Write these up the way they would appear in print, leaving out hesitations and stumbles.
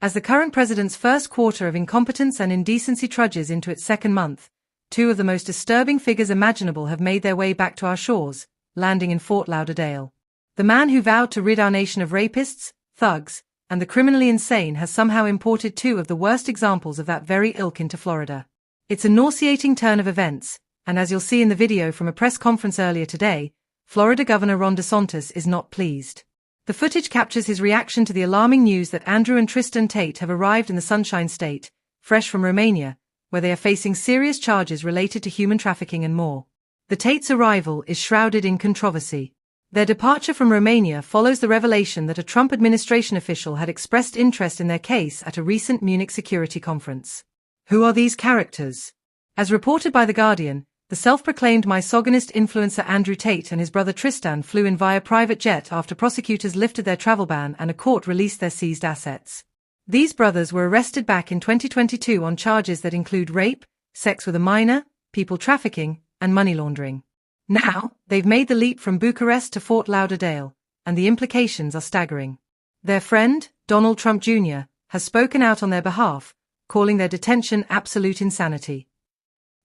As the current president's first quarter of incompetence and indecency trudges into its second month, two of the most disturbing figures imaginable have made their way back to our shores, landing in Fort Lauderdale. The man who vowed to rid our nation of rapists, thugs, and the criminally insane has somehow imported two of the worst examples of that very ilk into Florida. It's a nauseating turn of events, and as you'll see in the video from a press conference earlier today, Florida Governor Ron DeSantis is not pleased. The footage captures his reaction to the alarming news that Andrew and Tristan Tate have arrived in the Sunshine State, fresh from Romania, where they are facing serious charges related to human trafficking and more. The Tates' arrival is shrouded in controversy. Their departure from Romania follows the revelation that a Trump administration official had expressed interest in their case at a recent Munich security conference. Who are these characters? As reported by The Guardian, the self-proclaimed misogynist influencer Andrew Tate and his brother Tristan flew in via private jet after prosecutors lifted their travel ban and a court released their seized assets. These brothers were arrested back in 2022 on charges that include rape, sex with a minor, people trafficking, and money laundering. Now, they've made the leap from Bucharest to Fort Lauderdale, and the implications are staggering. Their friend, Donald Trump Jr., has spoken out on their behalf, calling their detention absolute insanity.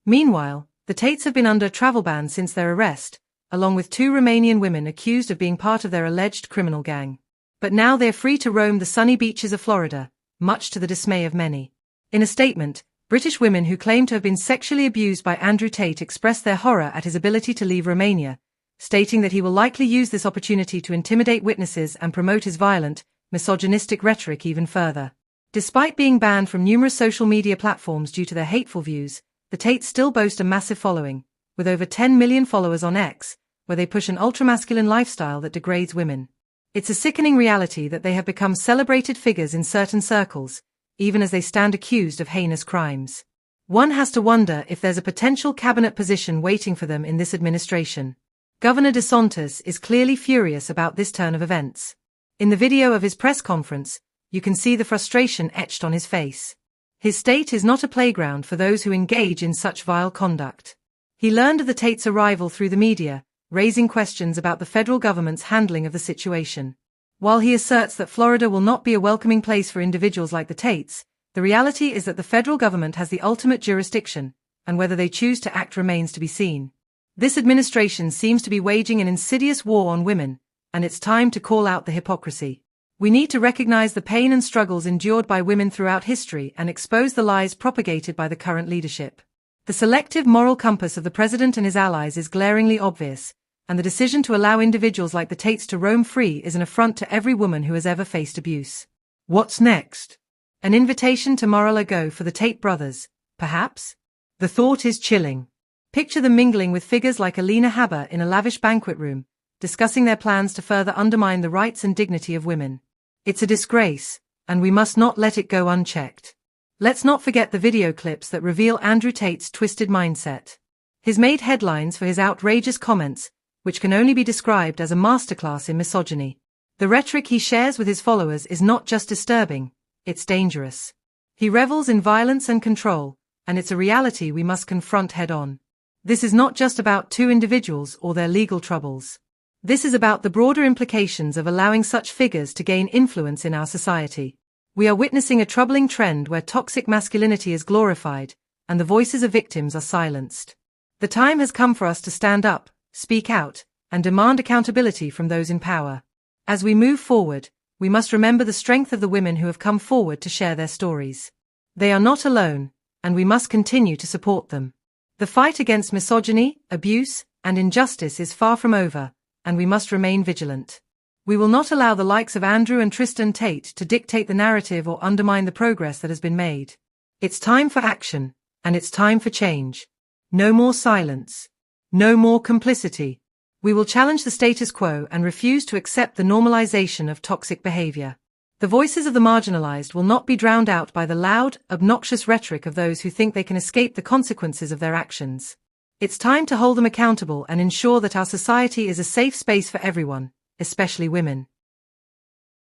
Meanwhile, the Tates have been under a travel ban since their arrest, along with two Romanian women accused of being part of their alleged criminal gang. But now they're free to roam the sunny beaches of Florida, much to the dismay of many. In a statement, British women who claim to have been sexually abused by Andrew Tate expressed their horror at his ability to leave Romania, stating that he will likely use this opportunity to intimidate witnesses and promote his violent, misogynistic rhetoric even further. Despite being banned from numerous social media platforms due to their hateful views, the Tates still boast a massive following, with over 10 million followers on X, where they push an ultramasculine lifestyle that degrades women. It's a sickening reality that they have become celebrated figures in certain circles, even as they stand accused of heinous crimes. One has to wonder if there's a potential cabinet position waiting for them in this administration. Governor DeSantis is clearly furious about this turn of events. In the video of his press conference, you can see the frustration etched on his face. His state is not a playground for those who engage in such vile conduct. He learned of the Tates' arrival through the media, raising questions about the federal government's handling of the situation. While he asserts that Florida will not be a welcoming place for individuals like the Tates, the reality is that the federal government has the ultimate jurisdiction, and whether they choose to act remains to be seen. This administration seems to be waging an insidious war on women, and it's time to call out the hypocrisy. We need to recognize the pain and struggles endured by women throughout history and expose the lies propagated by the current leadership. The selective moral compass of the president and his allies is glaringly obvious, and the decision to allow individuals like the Tates to roam free is an affront to every woman who has ever faced abuse. What's next? An invitation to Mar-a-Lago for the Tate brothers, perhaps? The thought is chilling. Picture them mingling with figures like Alina Habba in a lavish banquet room, discussing their plans to further undermine the rights and dignity of women. It's a disgrace, and we must not let it go unchecked. Let's not forget the video clips that reveal Andrew Tate's twisted mindset. He's made headlines for his outrageous comments, which can only be described as a masterclass in misogyny. The rhetoric he shares with his followers is not just disturbing, it's dangerous. He revels in violence and control, and it's a reality we must confront head-on. This is not just about two individuals or their legal troubles. This is about the broader implications of allowing such figures to gain influence in our society. We are witnessing a troubling trend where toxic masculinity is glorified, and the voices of victims are silenced. The time has come for us to stand up, speak out, and demand accountability from those in power. As we move forward, we must remember the strength of the women who have come forward to share their stories. They are not alone, and we must continue to support them. The fight against misogyny, abuse, and injustice is far from over, and we must remain vigilant. We will not allow the likes of Andrew and Tristan Tate to dictate the narrative or undermine the progress that has been made. It's time for action, and it's time for change. No more silence. No more complicity. We will challenge the status quo and refuse to accept the normalization of toxic behavior. The voices of the marginalized will not be drowned out by the loud, obnoxious rhetoric of those who think they can escape the consequences of their actions. It's time to hold them accountable and ensure that our society is a safe space for everyone, especially women.